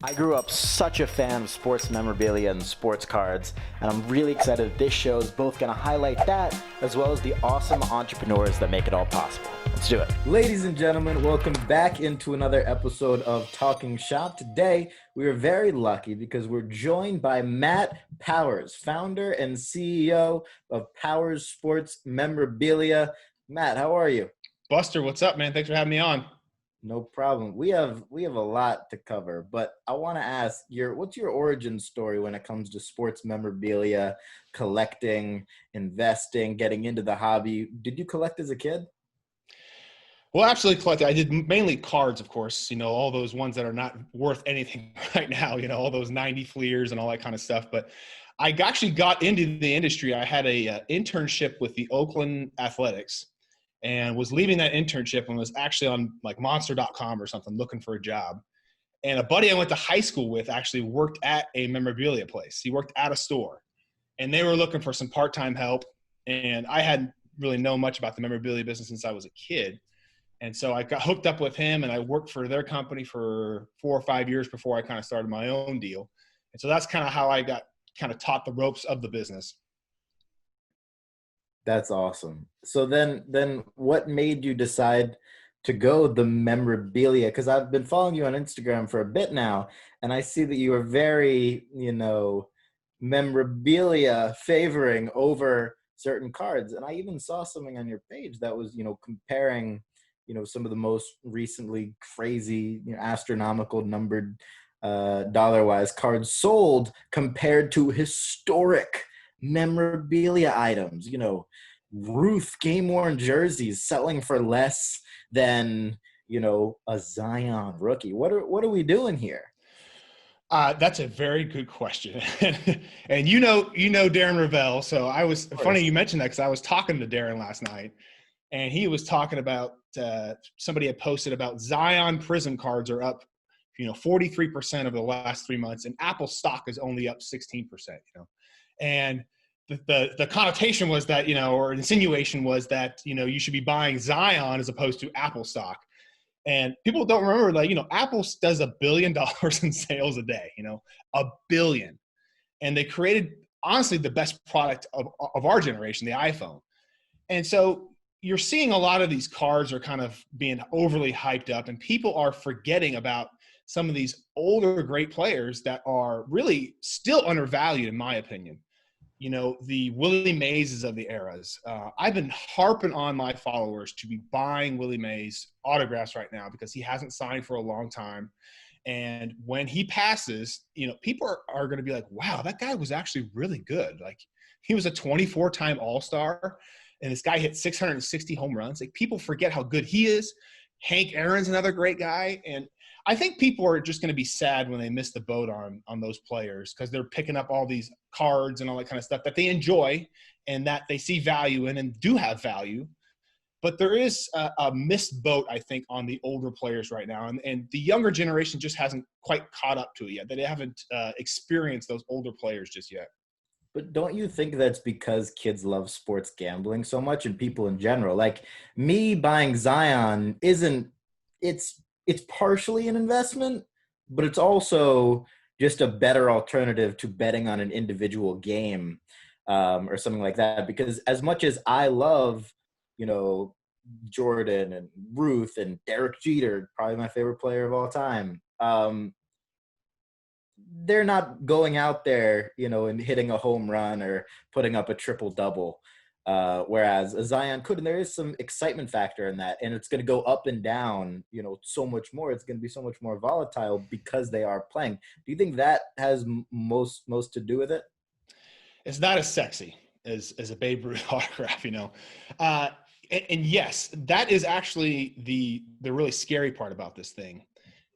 I grew up such a fan of sports memorabilia and sports cards, and I'm really excited that this show is both going to highlight that as well as the awesome entrepreneurs that make it all possible. Let's do it. Ladies and gentlemen, welcome back into another episode of Talking Shop. Today, we are very lucky because we're joined by Matt Powers, founder and CEO of Powers Sports Memorabilia. Matt, how are you? Buster, what's up, man? Thanks for having me on. No problem. We have a lot to cover, but I want to ask what's your origin story when it comes to sports memorabilia, collecting, investing, getting into the hobby? Did you collect as a kid? Well, absolutely collected. I did mainly cards, of course, all those ones that are not worth anything right now, all those 90 Fleers and all that kind of stuff. But I actually got into the industry. I had a internship with the Oakland Athletics and was leaving that internship and was actually on like monster.com or something looking for a job. And a buddy I went to high school with actually worked at a memorabilia place. He worked at a store and they were looking for some part-time help. And I hadn't really known much about the memorabilia business since I was a kid. And so I got hooked up with him and I worked for their company for 4 or 5 years before I kind of started my own deal. And so that's kind of how I got kind of taught the ropes of the business. That's awesome. So then what made you decide to go the memorabilia? Because I've been following you on Instagram for a bit now, and I see that you are very, memorabilia favoring over certain cards. And I even saw something on your page that was, comparing, some of the most recently crazy, astronomical numbered dollar-wise cards sold compared to historic memorabilia items, Ruth game-worn jerseys selling for less than, a Zion rookie. What are we doing here? That's a very good question. And Darren Ravel. So I was funny you mentioned that because I was talking to Darren last night and he was talking about somebody had posted about Zion Prism cards are up 43% over the last 3 months and Apple stock is only up 16%, and the connotation was that, or insinuation was that, you should be buying Zion as opposed to Apple stock. And people don't remember that, Apple does $1 billion in sales a day, $1 billion. And they created, honestly, the best product of our generation, the iPhone. And so you're seeing a lot of these cards are kind of being overly hyped up and people are forgetting about some of these older great players that are really still undervalued, in my opinion. The Willie Mayses of the eras. I've been harping on my followers to be buying Willie Mays autographs right now because he hasn't signed for a long time. And when he passes, people are going to be like, wow, that guy was actually really good. Like he was a 24-time All-Star and this guy hit 660 home runs. Like people forget how good he is. Hank Aaron's another great guy. And I think people are just going to be sad when they miss the boat on those players because they're picking up all these cards and all that kind of stuff that they enjoy and that they see value in and do have value. But there is a missed boat, I think, on the older players right now. And the younger generation just hasn't quite caught up to it yet. They haven't experienced those older players just yet. But don't you think that's because kids love sports gambling so much and people in general? Like me buying Zion it's partially an investment, but it's also just a better alternative to betting on an individual game or something like that. Because as much as I love, Jordan and Ruth and Derek Jeter, probably my favorite player of all time, they're not going out there, and hitting a home run or putting up a triple-double. Whereas a Zion could, and there is some excitement factor in that, and it's going to go up and down, so much more. It's going to be so much more volatile because they are playing. Do you think that has most to do with it? It's not as sexy as a Babe Ruth autograph, and yes, that is actually the really scary part about this thing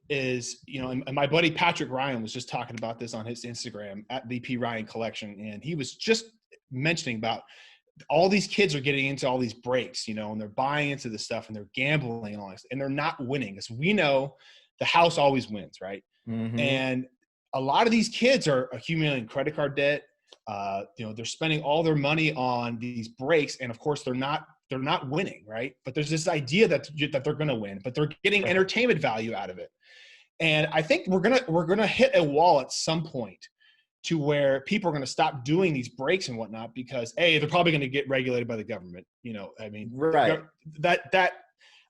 is, and my buddy Patrick Ryan was just talking about this on his Instagram at VP Ryan Collection, and he was just mentioning about all these kids are getting into all these breaks, and they're buying into this stuff and they're gambling and all this, and they're not winning. As we know, the house always wins, right? Mm-hmm. And a lot of these kids are accumulating credit card debt. They're spending all their money on these breaks, and of course, they're not winning, right? But there's this idea that they're going to win, but they're getting entertainment value out of it. And I think we're gonna hit a wall at some point to where people are going to stop doing these breaks and whatnot because they're probably going to get regulated by the government. I mean, Right. that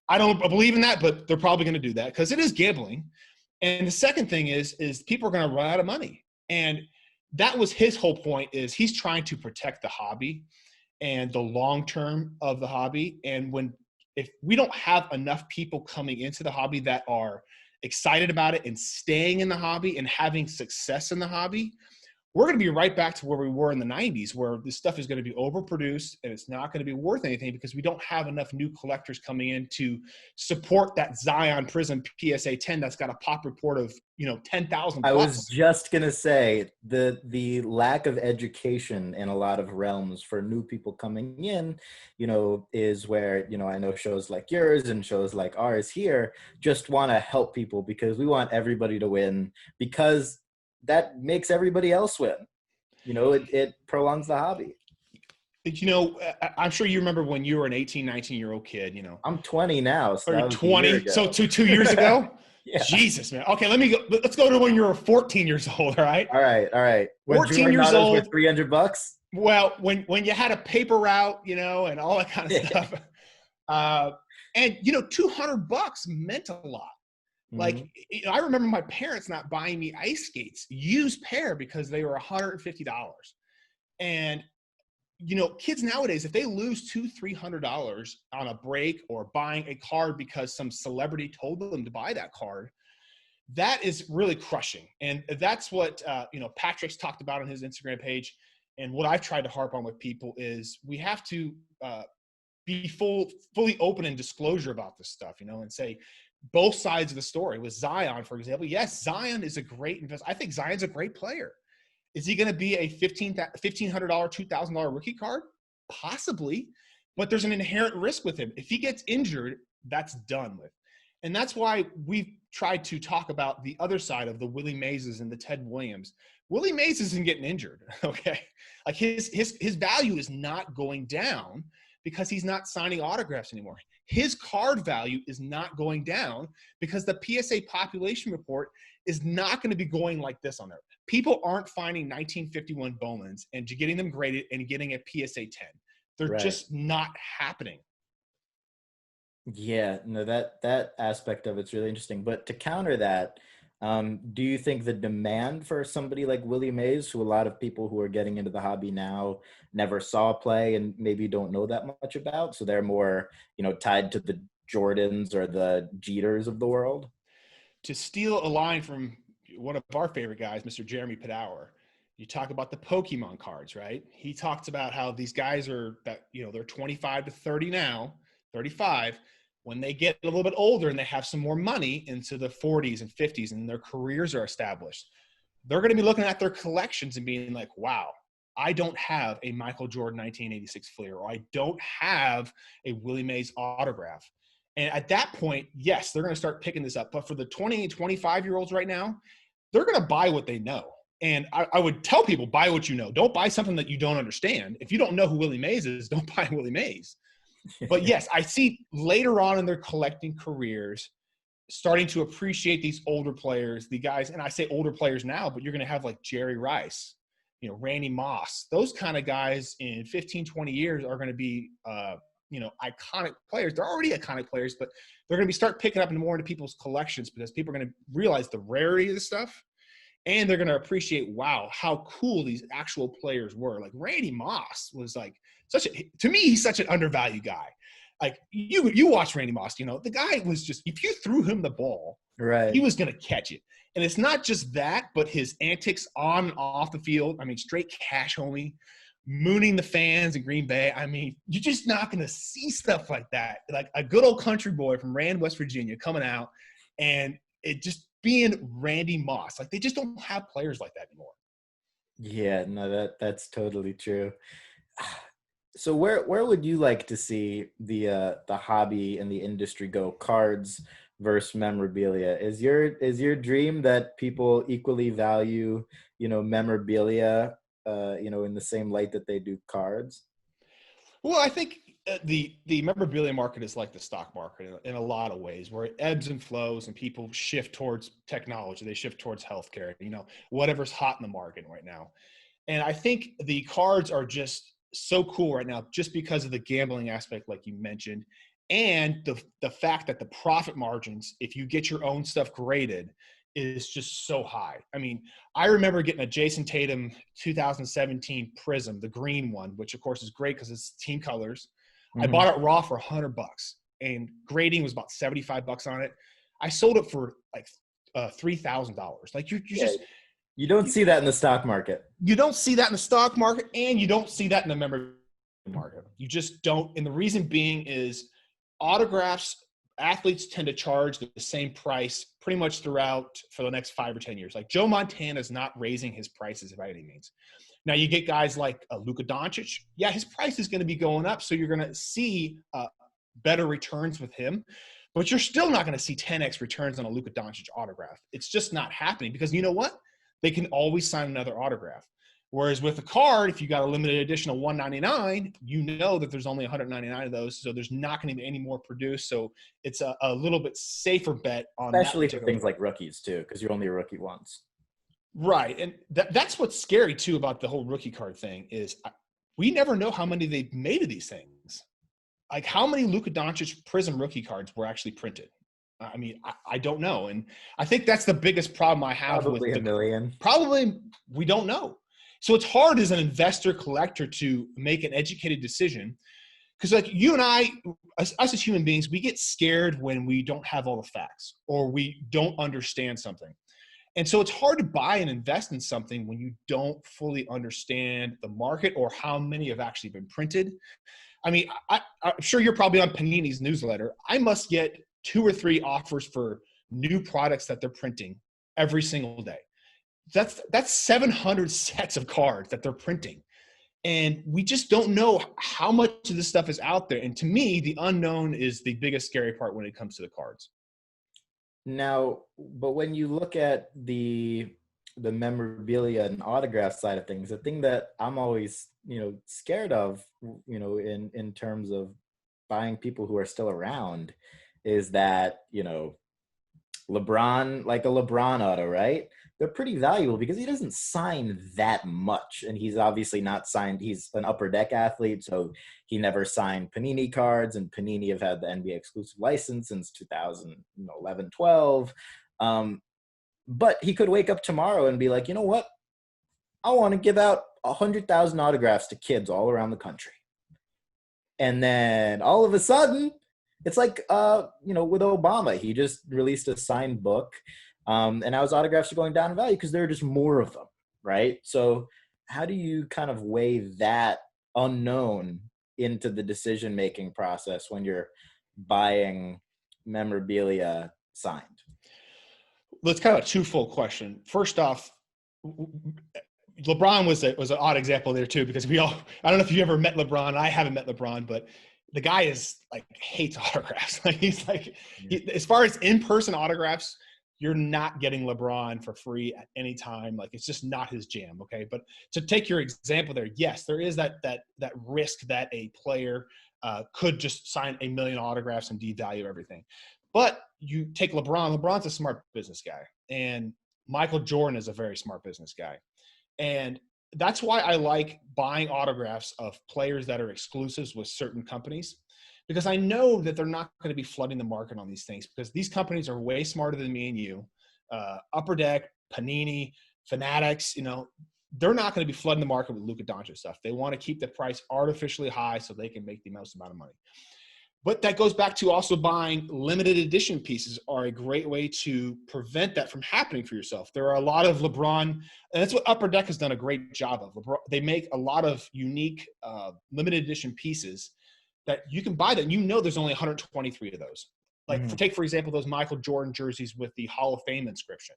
I don't believe in that, but they're probably going to do that because it is gambling. And the second thing is people are going to run out of money. And that was his whole point, is he's trying to protect the hobby and the long term of the hobby. And if we don't have enough people coming into the hobby that are excited about it and staying in the hobby and having success in the hobby, we're going to be right back to where we were in the 90s, where this stuff is going to be overproduced and it's not going to be worth anything because we don't have enough new collectors coming in to support that Zion Prism PSA 10 that's got a pop report of 10,000 plus. I was just gonna say the lack of education in a lot of realms for new people coming in, is where I know shows like yours and shows like ours here just want to help people because we want everybody to win, because that makes everybody else win. It prolongs the hobby. I'm sure you remember when you were an 18, 19-year-old kid, I'm 20 now. So or 20. So 2 years ago? Yeah. Jesus, man. Okay, let's go to when you were 14 years old, all right? All right. When 14 years old. With $300? Well, when you had a paper route, and all that kind of stuff. And $200 meant a lot. Like, I remember my parents not buying me ice skates, used pair, because they were $150. And, kids nowadays, if they lose $200-300 on a break or buying a card because some celebrity told them to buy that card, that is really crushing. And that's what, Patrick's talked about on his Instagram page. And what I've tried to harp on with people is we have to be fully open and disclosure about this stuff, and say, both sides of the story. With Zion, for example, yes, Zion is a great investment. I think Zion's a great player. Is he going to be a $1,500, $2,000 rookie card? Possibly, but there's an inherent risk with him. If he gets injured, that's done with. And that's why we've tried to talk about the other side of the Willie Mayses and the Ted Williams. Willie Mays isn't getting injured, okay? Like his value is not going down because he's not signing autographs anymore. His card value is not going down because the PSA population report is not going to be going like this on there. People aren't finding 1951 Bowmans and getting them graded and getting a PSA 10. They're just not happening. Yeah, no, that aspect of it's really interesting. But to counter that, do you think the demand for somebody like Willie Mays, who a lot of people who are getting into the hobby now never saw play and maybe don't know that much about, so they're more, tied to the Jordans or the Jeters of the world? To steal a line from one of our favorite guys, Mr. Jeremy Padower, you talk about the Pokemon cards, right? He talks about how these guys are that, they're 25 to 30 now, 35. When they get a little bit older and they have some more money into the 40s and 50s and their careers are established, they're going to be looking at their collections and being like, wow, I don't have a Michael Jordan 1986 Fleer, or I don't have a Willie Mays autograph. And at that point, yes, they're going to start picking this up. But for the 20 and 25-year-olds right now, they're going to buy what they know. And I would tell people, buy what you know. Don't buy something that you don't understand. If you don't know who Willie Mays is, don't buy Willie Mays. But yes, I see later on in their collecting careers starting to appreciate these older players, the guys, and I say older players now, but you're going to have like Jerry Rice, Randy Moss. Those kind of guys in 15, 20 years are going to be, iconic players. They're already iconic players, but they're going to start picking up more into people's collections because people are going to realize the rarity of the stuff. And they're going to appreciate, wow, how cool these actual players were. Like Randy Moss was like to me, he's such an undervalued guy. Like you watch Randy Moss, the guy was just, if you threw him the ball, right, he was going to catch it. And it's not just that, but his antics on and off the field. I mean, straight cash homie, mooning the fans in Green Bay. I mean, you're just not going to see stuff like that. Like a good old country boy from Rand, West Virginia coming out and it just being Randy Moss. Like they just don't have players like that anymore. Yeah, no, that's totally true. So where would you like to see the hobby and the industry go? Cards versus memorabilia. Is your dream that people equally value, memorabilia, in the same light that they do cards? Well, I think the memorabilia market is like the stock market in a lot of ways, where it ebbs and flows and people shift towards technology. They shift towards healthcare, whatever's hot in the market right now. And I think the cards are just so cool right now just because of the gambling aspect, like you mentioned, and the fact that the profit margins, if you get your own stuff graded, is just so high. I mean, I remember getting a Jason Tatum 2017 Prism, the green one, which of course is great because it's team colors. I bought it raw for $100 and grading was about $75 on it. I sold it for like $3,000. Like you don't see that in the stock market. You don't see that in the stock market, and you don't see that in the memorabilia market. You just don't. And the reason being is autographs, athletes tend to charge the same price pretty much throughout for the next 5 or 10 years. Like Joe Montana is not raising his prices by any means. Now you get guys like Luka Doncic. Yeah, his price is going to be going up, so you're going to see better returns with him. But you're still not going to see 10x returns on a Luka Doncic autograph. It's just not happening because you know what? They can always sign another autograph. Whereas with a card, if you got a limited edition of 199, you know that there's only 199 of those, so there's not going to be any more produced. So it's a little bit safer bet on especially that for things like rookies too, because you're only a rookie once. Right, and that's what's scary too about the whole rookie card thing is we never know how many they've made of these things. Like how many Luka Doncic Prism rookie cards were actually printed? I mean, I don't know, and I think that's the biggest problem I have Probably with a million. Probably we don't know. So it's hard as an investor collector to make an educated decision because like you and I, us as human beings, we get scared when we don't have all the facts or we don't understand something. And so it's hard to buy and invest in something when you don't fully understand the market or how many have actually been printed. I mean, I'm sure you're probably on Panini's newsletter. I must get 2 or 3 offers for new products that they're printing every single day. That's 700 sets of cards that they're printing. And we just don't know how much of this stuff is out there. And to me, the unknown is the biggest scary part when it comes to the cards. Now, but when you look at the memorabilia and autograph side of things, the thing that I'm always, scared of, in terms of buying people who are still around is that, LeBron, like a LeBron auto, right? They're pretty valuable because he doesn't sign that much. And he's obviously not signed. He's an upper deck athlete. So he never signed Panini cards, and Panini have had the NBA exclusive license since 2011, 12. But he could wake up tomorrow and be like, you know what? I want to give out 100,000 autographs to kids all around the country. And then all of a sudden, it's like, with Obama, he just released a signed book. And now his autographs are going down in value because there are just more of them, right? So how do you kind of weigh that unknown into the decision-making process when you're buying memorabilia signed? Well, it's kind of a twofold question. First off, LeBron was an odd example there too, because I don't know if you ever met LeBron. I haven't met LeBron, but the guy is like hates autographs. Like he's like, as far as in-person autographs, you're not getting LeBron for free at any time. Like it's just not his jam. Okay. But to take your example there, yes, there is that risk that a player could just sign 1 million autographs and devalue everything. But you take LeBron. LeBron's a smart business guy, and Michael Jordan is a very smart business guy. And that's why I like buying autographs of players that are exclusives with certain companies, because I know that they're not going to be flooding the market on these things, because these companies are way smarter than me and you. Upper Deck, Panini, Fanatics, they're not going to be flooding the market with Luka Doncic stuff. They want to keep the price artificially high so they can make the most amount of money. But that goes back to also buying limited edition pieces are a great way to prevent that from happening for yourself. There are a lot of LeBron, and that's what Upper Deck has done a great job of. They make a lot of unique limited edition pieces that you can buy that. And there's only 123 of those. Like take, for example, those Michael Jordan jerseys with the Hall of Fame inscription.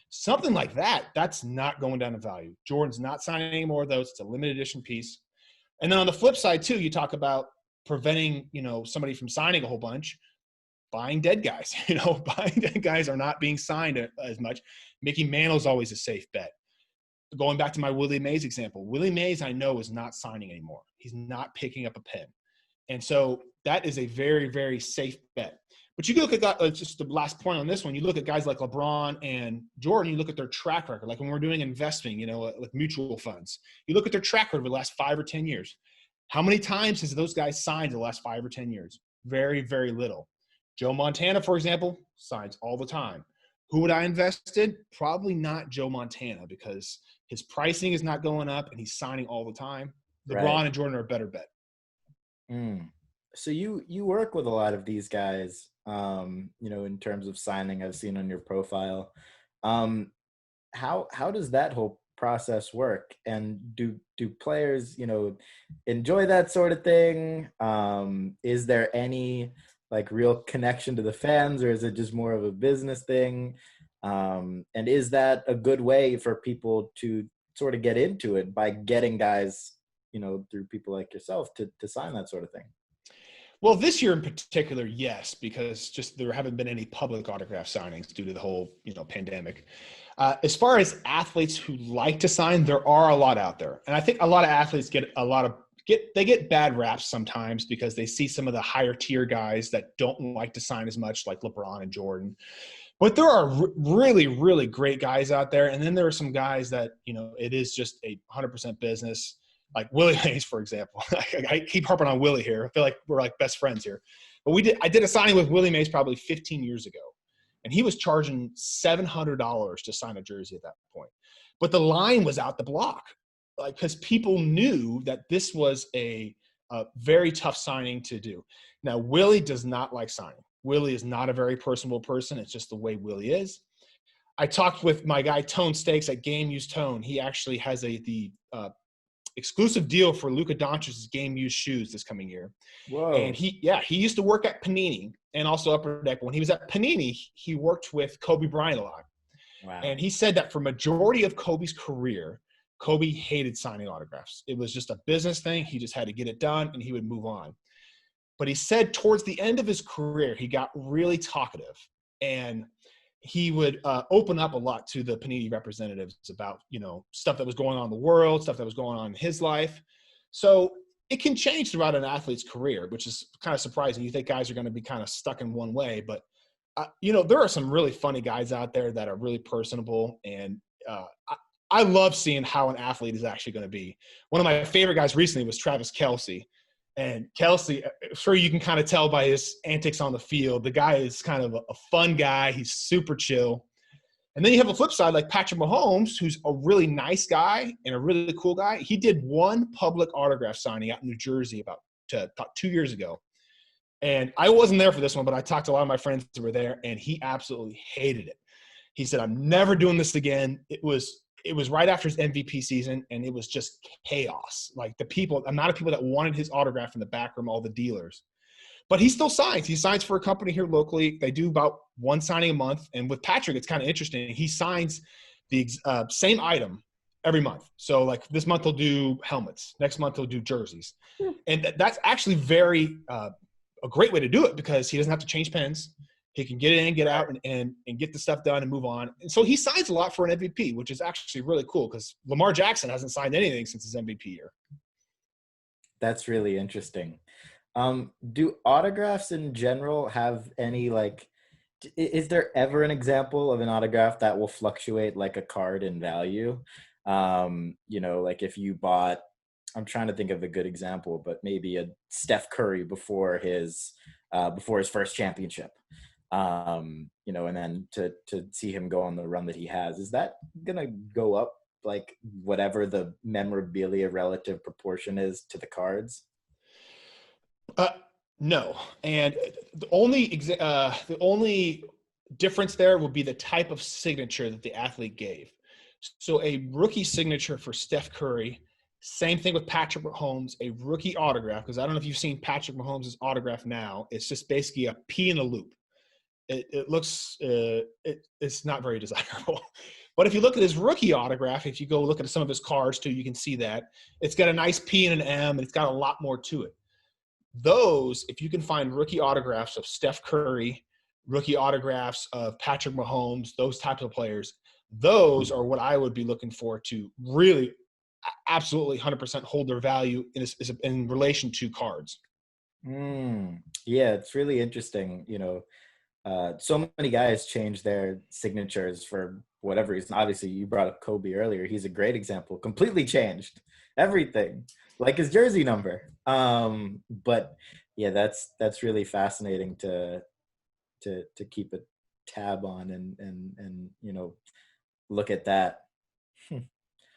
Something like that, that's not going down in value. Jordan's not signing any more of those. It's a limited edition piece. And then on the flip side too, you talk about preventing, somebody from signing a whole bunch, buying dead guys. Buying dead guys are not being signed as much. Mickey Mantle's always a safe bet. Going back to my Willie Mays example, Willie Mays I know is not signing anymore. He's not picking up a pen. And so that is a very, very safe bet. But you look at just the last point on this one, you look at guys like LeBron and Jordan, you look at their track record. Like when we're doing investing, with mutual funds, you look at their track record over the last 5 or 10 years. How many times has those guys signed in the last 5 or 10 years? Very, very little. Joe Montana, for example, signs all the time. Who would I invest in? Probably not Joe Montana, because his pricing is not going up and he's signing all the time. LeBron Right. and Jordan are a better bet. So you work with a lot of these guys, in terms of signing. I've seen on your profile. How does that whole process work? And do players, enjoy that sort of thing? Is there any like real connection to the fans, or is it just more of a business thing? And is that a good way for people to sort of get into it by getting guys, through people like yourself to sign that sort of thing? Well, this year in particular, yes, because just there haven't been any public autograph signings due to the whole, pandemic. As far as athletes who like to sign, there are a lot out there. And I think a lot of athletes get bad raps sometimes because they see some of the higher tier guys that don't like to sign as much, like LeBron and Jordan. But there are really, really great guys out there. And then there are some guys that, it is just 100% business. Like Willie Mays, for example. I keep harping on Willie here. I feel like we're like best friends here. But I did a signing with Willie Mays probably 15 years ago. And he was charging $700 to sign a jersey at that point. But the line was out the block. Because people knew that this was a very tough signing to do. Now, Willie does not like signing. Willie is not a very personable person. It's just the way Willie is. I talked with my guy, Tone Stakes, at Game Use Tone. He actually has the exclusive deal for Luka Doncic's game used shoes this coming year. Whoa. And he used to work at Panini and also Upper Deck. But when he was at Panini, he worked with Kobe Bryant a lot. Wow. And he said that for majority of Kobe's career, Kobe hated signing autographs. It was just a business thing. He just had to get it done and he would move on. But he said towards the end of his career, he got really talkative and he would open up a lot to the Panini representatives about, stuff that was going on in the world, stuff that was going on in his life. So it can change throughout an athlete's career, which is kind of surprising. You think guys are going to be kind of stuck in one way, but there are some really funny guys out there that are really personable. And I love seeing how an athlete is actually going to be. One of my favorite guys recently was Travis Kelce. And Kelce, I'm sure you can kind of tell by his antics on the field, the guy is kind of a fun guy. He's super chill. And then you have a flip side like Patrick Mahomes, who's a really nice guy and a really cool guy. He did one public autograph signing out in New Jersey about 2 years ago. And I wasn't there for this one, but I talked to a lot of my friends who were there, and he absolutely hated it. He said, I'm never doing this again. It was right after his MVP season, and it was just chaos. Like the amount of people that wanted his autograph in the back room, all the dealers. But he still signs. He signs for a company here locally. They do about one signing a month. And with Patrick, it's kind of interesting. He signs the same item every month. So like this month he'll do helmets. Next month he'll do jerseys. And that's actually a great way to do it because he doesn't have to change pens. He can get in, get out, and get the stuff done and move on. And so he signs a lot for an MVP, which is actually really cool because Lamar Jackson hasn't signed anything since his MVP year. That's really interesting. Do autographs in general have any, is there ever an example of an autograph that will fluctuate like a card in value? Like if you bought, I'm trying to think of a good example, but maybe a Steph Curry before his first championship. And then to see him go on the run that he has, is that gonna go up like whatever the memorabilia relative proportion is to the cards? No, and the only difference there will be the type of signature that the athlete gave. So a rookie signature for Steph Curry, same thing with Patrick Mahomes, a rookie autograph, because I don't know if you've seen Patrick Mahomes' autograph now. It's just basically a P in a loop. It looks it's not very desirable. But if you look at his rookie autograph, if you go look at some of his cards too, you can see that it's got a nice P and an M, and it's got a lot more to it. Those, if you can find rookie autographs of Steph Curry, rookie autographs of Patrick Mahomes, those types of players, those are what I would be looking for to really absolutely 100% hold their value in relation to cards. Yeah, it's really interesting. So many guys change their signatures for whatever reason. Obviously, you brought up Kobe earlier. He's a great example. Completely changed everything, like his jersey number. But yeah, that's really fascinating to keep a tab on and look at that.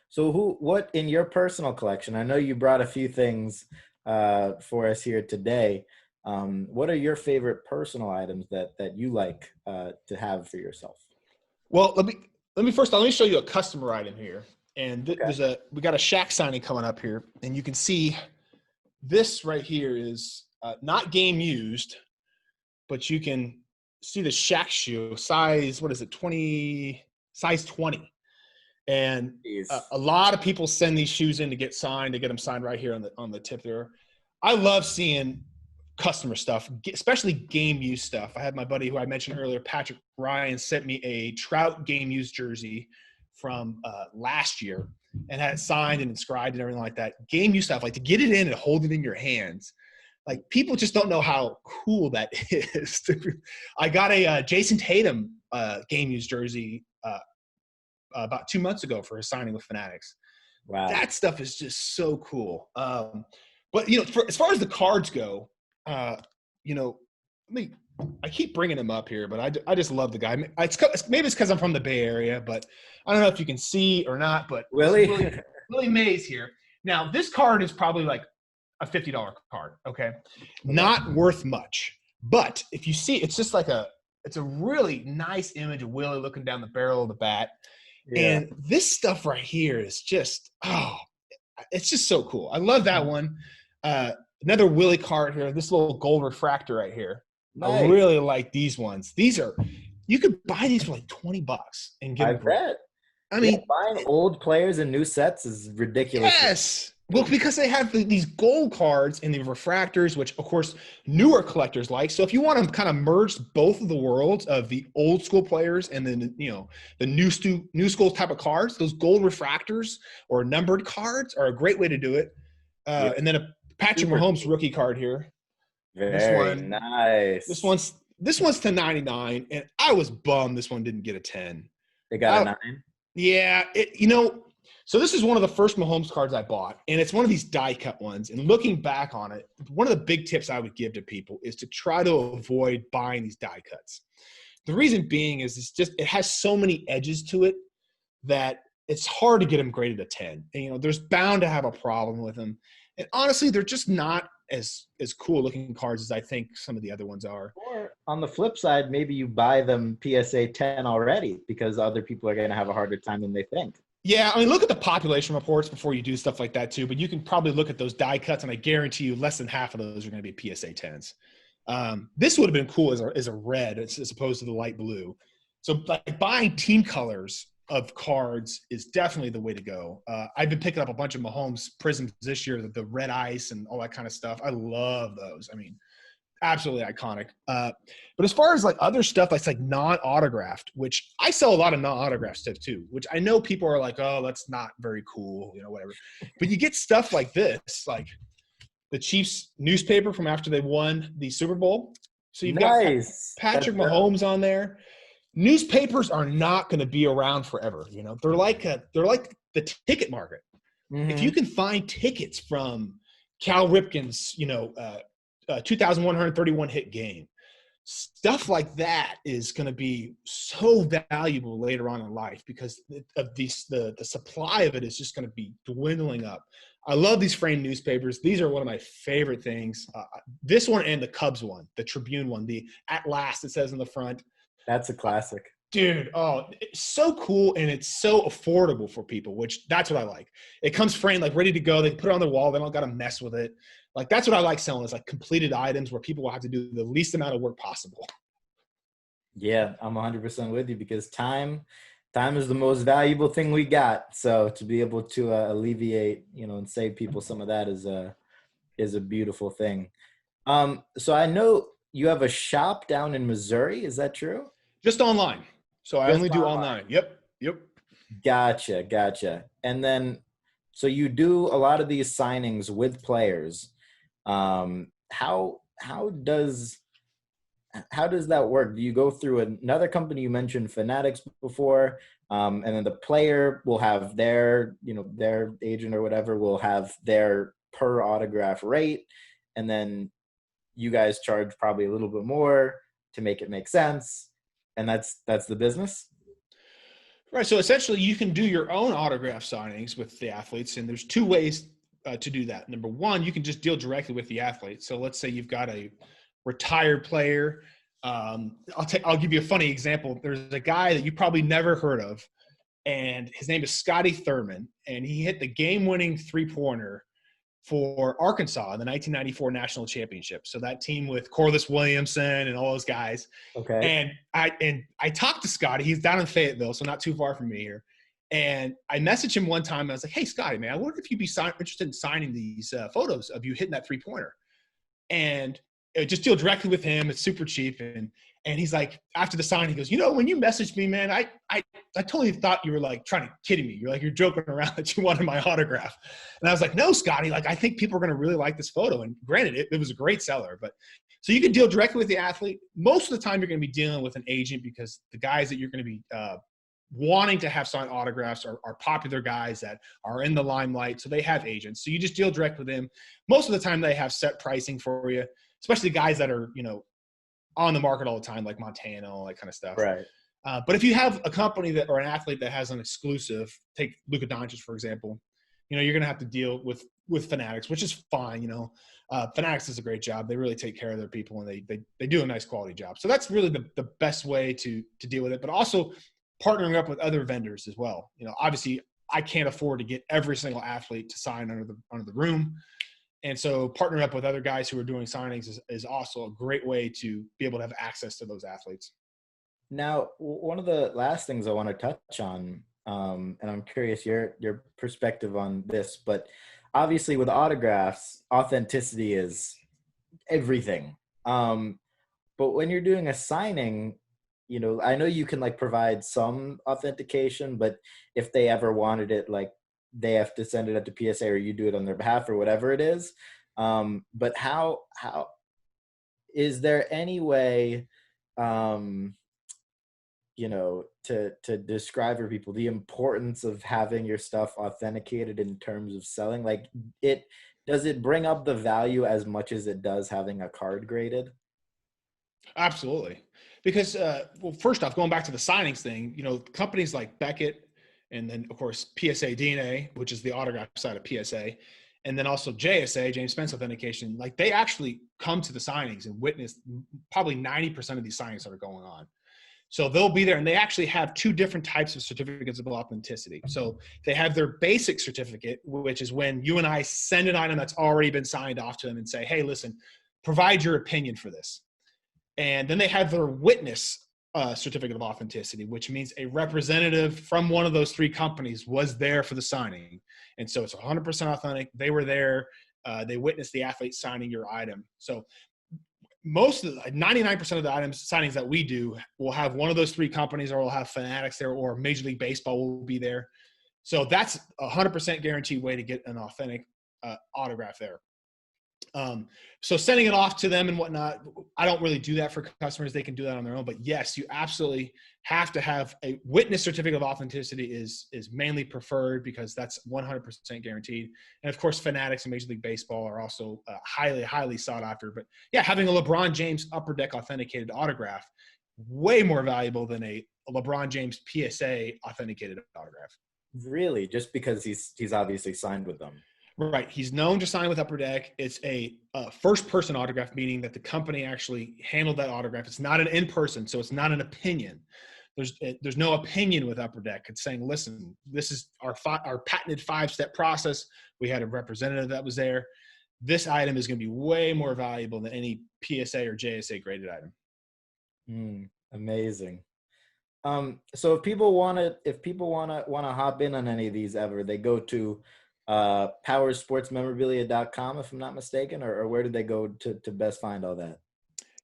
So what in your personal collection? I know you brought a few things for us here today. What are your favorite personal items that you like to have for yourself? Well, let me show you a customer item here. And Okay. we got a Shaq signing coming up here, and you can see this right here is not game used, but you can see the Shaq shoe size. What is it? Size 20. And Jeez. a lot of people send these shoes in to get signed. To get them signed right here on the tip there. I love seeing customer stuff, especially game use stuff. I had my buddy who I mentioned earlier, Patrick Ryan, sent me a Trout game use jersey from last year and had it signed and inscribed and everything like that. Game use stuff, like to get it in and hold it in your hands. Like people just don't know how cool that is. I got a Jason Tatum game use jersey about 2 months ago for his signing with Fanatics. Wow. That stuff is just so cool. But as far as the cards go, you know, I keep bringing him up here, but I just love the guy. Maybe it's because I'm from the Bay Area, but I don't know if you can see or not. But Willie? Willie Mays here. Now this card is probably like a $50 card. Okay, Okay. not worth much, but if you see, it's a really nice image of Willie looking down the barrel of the bat. Yeah. And this stuff right here is just, it's just so cool. I love that one. Another Willie card here, this little gold refractor right here. I Nice. really like these ones. You could buy these for like $20 and get I them for, bet. I Yeah, mean, buying old players and new sets is ridiculous. yes. Well, because they have these gold cards and the refractors, which of course newer collectors like. So if you want to kind of merge both of the worlds of the old school players and then the new school type of cards, those gold refractors or numbered cards are a great way to do it. Yeah. And then a Patrick Super Mahomes cool. rookie card here. This Very one, this nice. one's this one's to 99, and I was bummed this one didn't get a 10. They got a 9. Yeah, so this is one of the first Mahomes cards I bought, and it's one of these die cut ones. And looking back on it, one of the big tips I would give to people is to try to avoid buying these die cuts. The reason being is it has so many edges to it that it's hard to get them graded a 10. And, there's bound to have a problem with them. And honestly, they're just not as cool looking cards as I think some of the other ones are. Or on the flip side, maybe you buy them PSA 10 already because other people are going to have a harder time than they think. Yeah, I mean, look at the population reports before you do stuff like that too. But you can probably look at those die cuts, and I guarantee you, less than half of those are going to be PSA 10s. This would have been cool as a red as opposed to the light blue. So, like buying team colors of cards is definitely the way to go. I've been picking up a bunch of Mahomes prisms this year, the red ice and all that kind of stuff. I love those. I mean, absolutely iconic. But as far as like other stuff that's like non-autographed, which I sell a lot of non-autographed stuff too, which I know people are like, oh, that's not very cool, whatever. But you get stuff like this, like the Chiefs newspaper from after they won the Super Bowl. So you've Nice. got Patrick Mahomes on there. Newspapers are not going to be around forever. They're like the ticket market. Mm-hmm. If you can find tickets from Cal Ripken's, 2,131 hit game, stuff like that is going to be so valuable later on in life because of the supply of it is just going to be dwindling up. I love these framed newspapers. These are one of my favorite things. This one and the Cubs one, the Tribune one, the At Last, it says in the front. That's a classic. Dude, it's so cool and it's so affordable for people, which that's what I like. It comes framed, like ready to go. They can put it on the wall. They don't got to mess with it. Like that's what I like selling is like completed items where people will have to do the least amount of work possible. Yeah, I'm 100% with you because time is the most valuable thing we got. So to be able to alleviate, and save people some of that is a beautiful thing. So I know you have a shop down in Missouri. Is that true? Just online. So I only do online. Yep. Gotcha. And then, so you do a lot of these signings with players. How how does that work? Do you go through another company? You mentioned Fanatics before, and then the player will have their, their agent or whatever will have their per autograph rate, and then you guys charge probably a little bit more to make it make sense, and that's the business. Right. So essentially, you can do your own autograph signings with the athletes, and there's two ways to do that. Number one, you can just deal directly with the athlete. So let's say you've got a retired player. I'll give you a funny example. There's a guy that you probably never heard of, and his name is Scotty Thurman, and he hit the game-winning three-pointer for Arkansas in the 1994 national championship. So that team with Corliss Williamson and all those guys. Okay. And I talked to Scotty. He's down in Fayetteville, so not too far from me here. And I messaged him one time. And I was like, "Hey, Scotty, man, I wonder if you'd be interested in signing these photos of you hitting that three-pointer." And just deal directly with him. It's super cheap. And he's like, after the sign, he goes, when you messaged me, man, I totally thought you were like trying to kidding me. You're joking around that you wanted my autograph. And I was like, no, Scotty, like, I think people are going to really like this photo. And granted, it was a great seller, but so you can deal directly with the athlete. Most of the time you're going to be dealing with an agent because the guys that you're going to be wanting to have signed autographs are popular guys that are in the limelight. So they have agents. So you just deal direct with them. Most of the time they have set pricing for you, especially guys that are, on the market all the time, like Montana, all that kind of stuff. Right. But if you have a company or an athlete that has an exclusive, take Luka Doncic, for example, you're going to have to deal with Fanatics, which is fine. Fanatics does a great job. They really take care of their people, and they do a nice quality job. So that's really the best way to deal with it, but also partnering up with other vendors as well. Obviously I can't afford to get every single athlete to sign under the room. And so partnering up with other guys who are doing signings is also a great way to be able to have access to those athletes. Now, one of the last things I want to touch on, and I'm curious your perspective on this, but obviously with autographs, authenticity is everything. But when you're doing a signing, I know you can like provide some authentication, but if they ever wanted it, like they have to send it up to PSA or you do it on their behalf or whatever it is. But how is there any way, to describe for people the importance of having your stuff authenticated in terms of selling? Like does it bring up the value as much as it does having a card graded? Absolutely. Because, first off, going back to the signings thing, companies like Beckett, and then, of course, PSA DNA, which is the autograph side of PSA, and then also JSA, James Spence Authentication, like they actually come to the signings and witness probably 90% of these signings that are going on. So they'll be there, and they actually have two different types of certificates of authenticity. So they have their basic certificate, which is when you and I send an item that's already been signed off to them and say, hey, listen, provide your opinion for this. And then they have their witness certificate of authenticity, which means a representative from one of those three companies was there for the signing. And so it's 100% authentic. They were there. They witnessed the athlete signing your item. So most of the 99% of the items signings that we do will have one of those three companies, or we'll have Fanatics there, or Major League Baseball will be there. So that's 100% guaranteed way to get an authentic autograph there. So sending it off to them and whatnot, I don't really do that for customers. They can do that on their own. But yes, you absolutely have to have a witness certificate of authenticity is mainly preferred because that's 100% guaranteed. And of course, Fanatics and Major League Baseball are also highly, highly sought after. But yeah, having a LeBron James Upper Deck authenticated autograph, way more valuable than a LeBron James PSA authenticated autograph. Really? Just because he's obviously signed with them? Right. He's known to sign with Upper Deck. It's a first-person autograph, meaning that the company actually handled that autograph. It's not an in-person, so it's not an opinion. There's no opinion with Upper Deck. It's saying, listen, this is our patented 5-step process. We had a representative that was there. This item is going to be way more valuable than any PSA or JSA graded item. Amazing. So if people want to hop in on any of these ever, they go to powersportsmemorabilia.com, if I'm not mistaken, or where did they go to best find all that?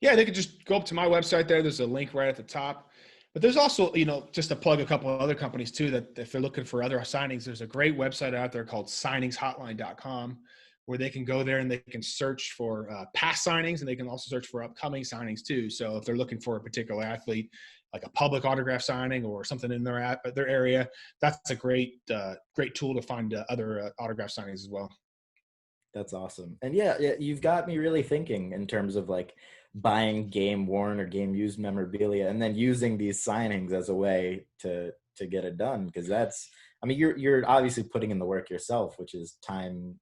Yeah, they could just go up to my website there. There's a link right at the top. But there's also, just to plug a couple of other companies too, that if they're looking for other signings, there's a great website out there called signingshotline.com, where they can go there and they can search for past signings, and they can also search for upcoming signings too. So if they're looking for a particular athlete, like a public autograph signing or something in their area, that's a great tool to find other autograph signings as well. That's awesome. And yeah, you've got me really thinking in terms of like buying game worn or game used memorabilia and then using these signings as a way to get it done. Cause that's, I mean, you're obviously putting in the work yourself, which is time,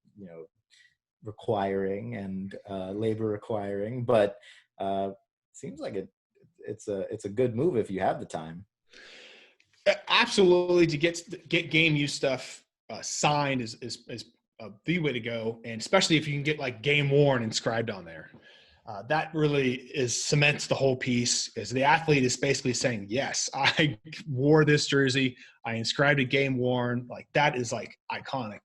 requiring and labor requiring, but seems like it's a good move if you have the time. Absolutely. To get game use stuff signed is the way to go. And especially if you can get like game worn inscribed on there. That really cements the whole piece, as the athlete is basically saying, yes, I wore this jersey, I inscribed a game worn. Like that is like iconic.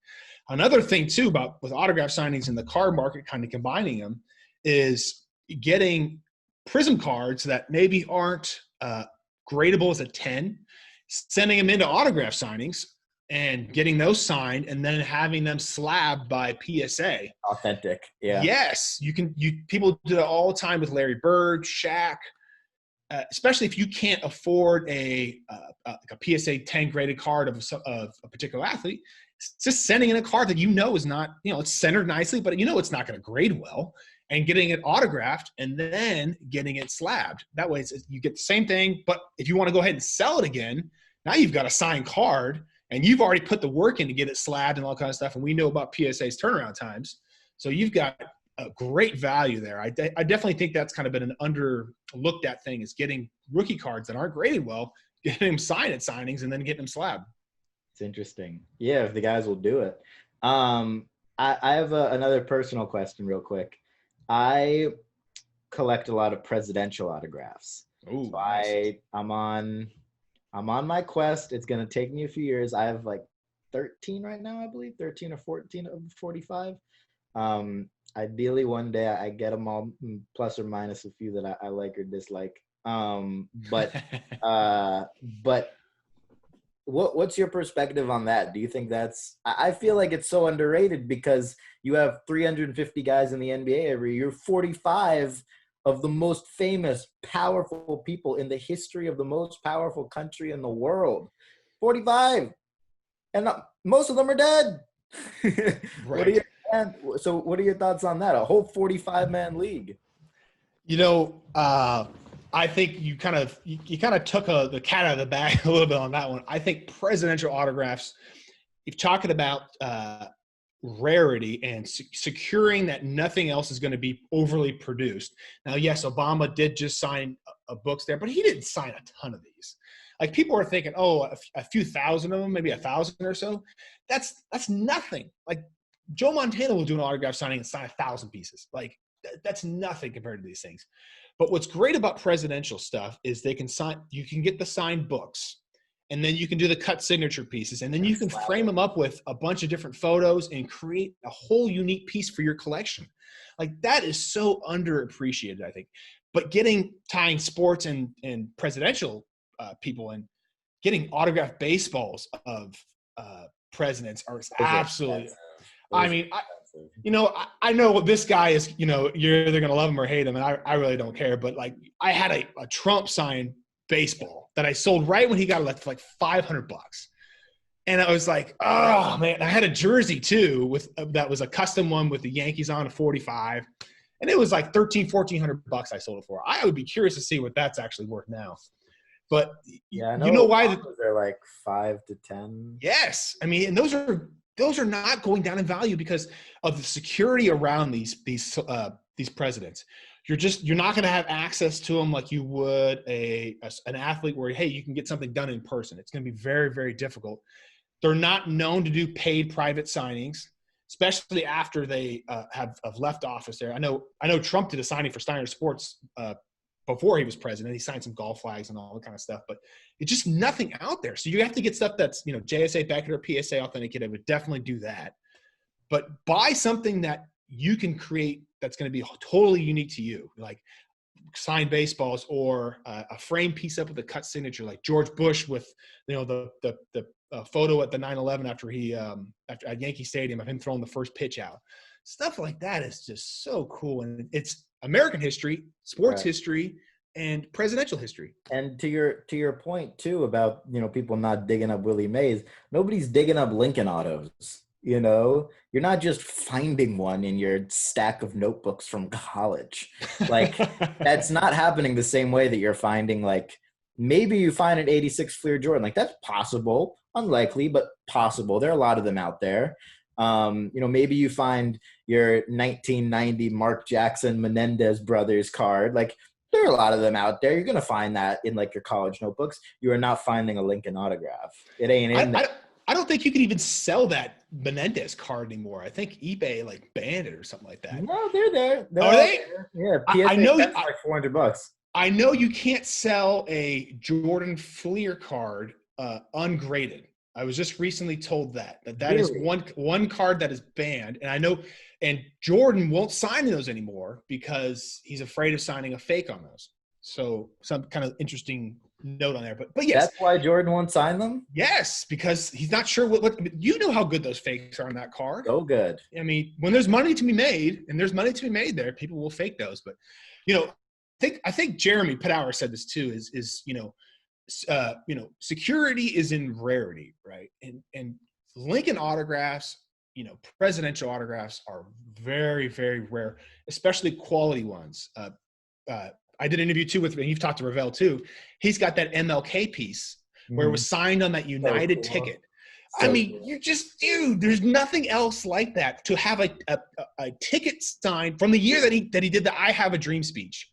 Another thing too with autograph signings in the card market, kind of combining them, is getting prism cards that maybe aren't gradable as a 10, sending them into autograph signings and getting those signed, and then having them slabbed by PSA. Authentic. Yeah. Yes. People do it all the time with Larry Bird, Shaq, especially if you can't afford a PSA 10 graded card of a particular athlete. It's just sending in a card that is not, it's centered nicely, but it's not going to grade well, and getting it autographed and then getting it slabbed. That way you get the same thing, but if you want to go ahead and sell it again, now you've got a signed card and you've already put the work in to get it slabbed and all kind of stuff. And we know about PSA's turnaround times. So you've got a great value there. I definitely think that's kind of been an underlooked at thing, is getting rookie cards that aren't graded well, getting them signed at signings and then getting them slabbed. It's interesting. Yeah, if the guys will do it. I have another personal question real quick. I collect a lot of presidential autographs. Ooh, so nice. I'm on my quest. It's going to take me a few years. I have like 13 right now, I believe, 13 or 14 of 45. Ideally one day I get them all, plus or minus a few that I like or dislike. But what's your perspective on that? Do you think I feel like it's so underrated, because you have 350 guys in the NBA every year, 45 of the most famous, powerful people in the history of the most powerful country in the world. 45. And most of them are dead. Right. What are your thoughts on that? A whole 45-man league. I think you kind of took the cat out of the bag a little bit on that one. I think presidential autographs, if talking about rarity and securing that nothing else is going to be overly produced. Now, yes, Obama did just sign books there, but he didn't sign a ton of these. Like, people are thinking, a few thousand of them, maybe 1,000 or so. That's nothing. Like, Joe Montana will do an autograph signing and sign 1,000 pieces. Like, that's nothing compared to these things. But what's great about presidential stuff is you can get the signed books, and then you can do the cut signature pieces, and then you can frame them up with a bunch of different photos and create a whole unique piece for your collection. Like, that is so underappreciated, I think. But tying sports and presidential people, and getting autographed baseballs of presidents are absolutely. I mean, I know this guy is, you're either going to love him or hate him, and I really don't care. But, like, I had a Trump signed baseball that I sold right when he got it for like $500. And I was like, oh, man. I had a jersey, too, that was a custom one with the Yankees on, a 45. And it was like $1,400 I sold it for. I would be curious to see what that's actually worth now. But yeah, you know why they're like 5 to 10. Yes. I mean, and those are not going down in value because of the security around these presidents. You're not going to have access to them like you would an athlete where, hey, you can get something done in person. It's going to be very, very difficult. They're not known to do paid private signings, especially after they have left office there. I know Trump did a signing for Steiner Sports before he was president. He signed some golf flags and all that kind of stuff, but it's just nothing out there. So you have to get stuff that's, JSA Beckett or PSA authenticated. I would definitely do that. But buy something that you can create that's going to be totally unique to you, like signed baseballs or a frame piece up with a cut signature, like George Bush with, the a photo at the 9/11 after at Yankee Stadium of him throwing the first pitch out. Stuff like that is just so cool, and it's American history, sports history, and presidential history. And to your point too about, you know, people not digging up Willie Mays, nobody's digging up Lincoln autos. You know, you're not just finding one in your stack of notebooks from college. Like that's not happening the same way that you're finding, like, maybe you find an 86 Fleer Jordan. Like that's possible, unlikely, but possible. There are a lot of them out there. You know, maybe you find your 1990 Mark Jackson Menendez brothers card. Like there are a lot of them out there. You're going to find that in like your college notebooks. You are not finding a Lincoln autograph. It ain't in there. I don't think you can even sell that Menendez card anymore. I think eBay like banned it or something like that. No, they're there. Are they? There. Yeah, I know that's like $400. I know you can't sell a Jordan Fleer card ungraded. I was just recently told that Really? is one card that is banned, and I know, and Jordan won't sign those anymore because he's afraid of signing a fake on those. So some kind of interesting note on there, but yes, That's why Jordan won't sign them? yes, because he's not sure what you know how good those fakes are on that card. So good. I mean, when there's money to be made, and there's money to be made there, people will fake those. But you know, I think Jeremy Petower said this too. Is you know, security is in rarity, right? And Lincoln autographs, you know, presidential autographs are very, very rare, especially quality ones. I did an interview too and you've talked to Ravel too. He's got that MLK piece where it was signed on that United ticket. I mean, you just, dude, there's nothing else like that, to have a ticket signed from the year that he did the I Have a Dream speech.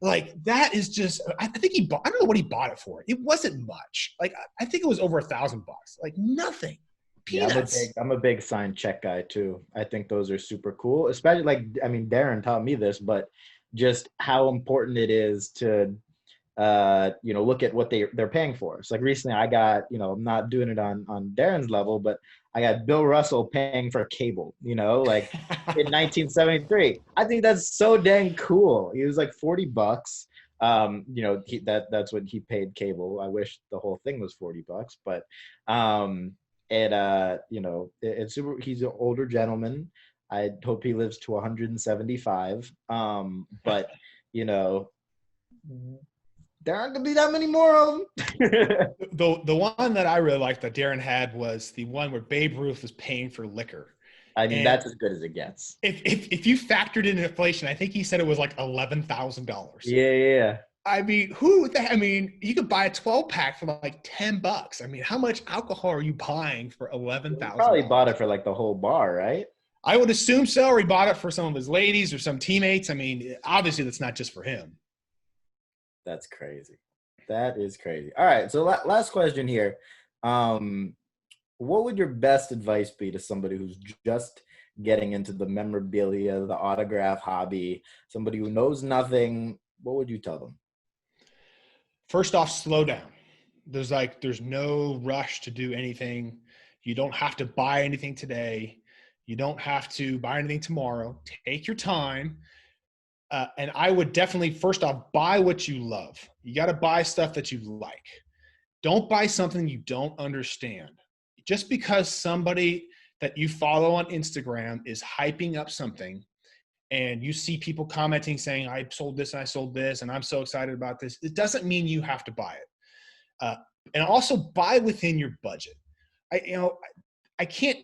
Like that is just, I think I don't know what he bought it for. It wasn't much. Like, I think it was over $1,000. Like nothing. Peanuts. Yeah, I'm a big signed check guy too. I think those are super cool, especially like, I mean, Darren taught me this, but just how important it is to, you know, look at what they're paying for. So like recently I got, you know, I'm not doing it on Darren's level, but I got Bill Russell paying for cable, you know, like in 1973. I think that's so dang cool. He was like $40. You know, that's what he paid cable. I wish the whole thing was $40, but you know, it's super. He's an older gentleman. I hope he lives to 175. But you know, there aren't gonna be that many more of them. The one that I really liked that Darren had was the one where Babe Ruth was paying for liquor. I mean, that's as good as it gets. If you factored in inflation, I think he said it was like $11,000. Yeah. I mean, you could buy a 12-pack for like $10. I mean, how much alcohol are you buying for $11,000? Probably bought it for like the whole bar, right? I would assume so, or he bought it for some of his ladies or some teammates. I mean, obviously that's not just for him. That's crazy. That is crazy. All right, so last question here. What would your best advice be to somebody who's just getting into the memorabilia, the autograph hobby, somebody who knows nothing? What would you tell them? First off, slow down. There's no rush to do anything. You don't have to buy anything today. You don't have to buy anything tomorrow. Take your time. And I would definitely, first off, buy what you love. You got to buy stuff that you like. Don't buy something you don't understand. Just because somebody that you follow on Instagram is hyping up something and you see people commenting saying, I sold this and I sold this and I'm so excited about this, it doesn't mean you have to buy it. And also buy within your budget. I can't,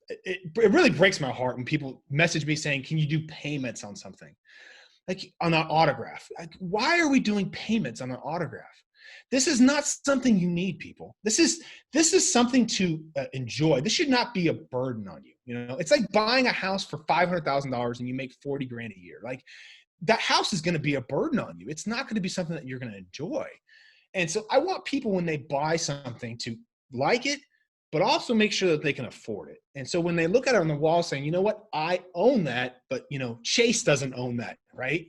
it really breaks my heart when people message me saying, can you do payments on something? Like on an autograph. Like, why are we doing payments on an autograph? This is not something you need, people. This is something to enjoy. This should not be a burden on you. You know, it's like buying a house for $500,000 and you make $40,000 a year. Like that house is going to be a burden on you. It's not going to be something that you're going to enjoy. And so I want people, when they buy something, to like it, but also make sure that they can afford it. And so when they look at it on the wall saying, you know what, I own that, but you know, Chase doesn't own that, right?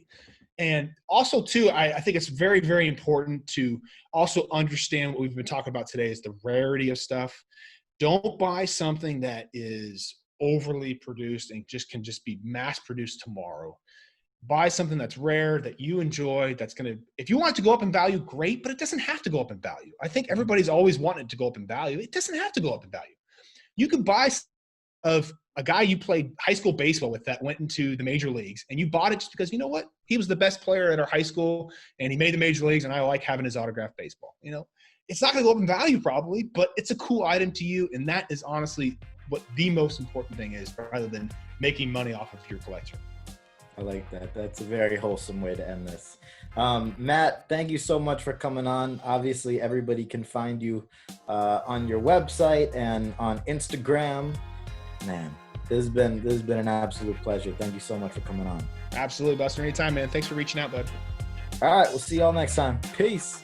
And also too, I think it's very, very important to also understand what we've been talking about today is the rarity of stuff. Don't buy something that is overly produced and can just be mass produced tomorrow. buy something that's rare, that you enjoy, that's going to, if you want it to go up in value, great, but it doesn't have to go up in value. I think everybody's always wanted it to go up in value. It doesn't have to go up in value. You could buy of a guy you played high school baseball with that went into the major leagues, and you bought it just because, you know what, he was the best player at our high school and he made the major leagues and I like having his autographed baseball. You know, it's not going to go up in value probably, but it's a cool item to you. And that is honestly what the most important thing is, rather than making money off of your collection. I like that. That's a very wholesome way to end this. Matt, thank you so much for coming on. Obviously, everybody can find you on your website and on Instagram. Man, this has been an absolute pleasure. Thank you so much for coming on. Absolutely, Buster. Anytime, man. Thanks for reaching out, bud. All right, we'll see y'all next time. Peace.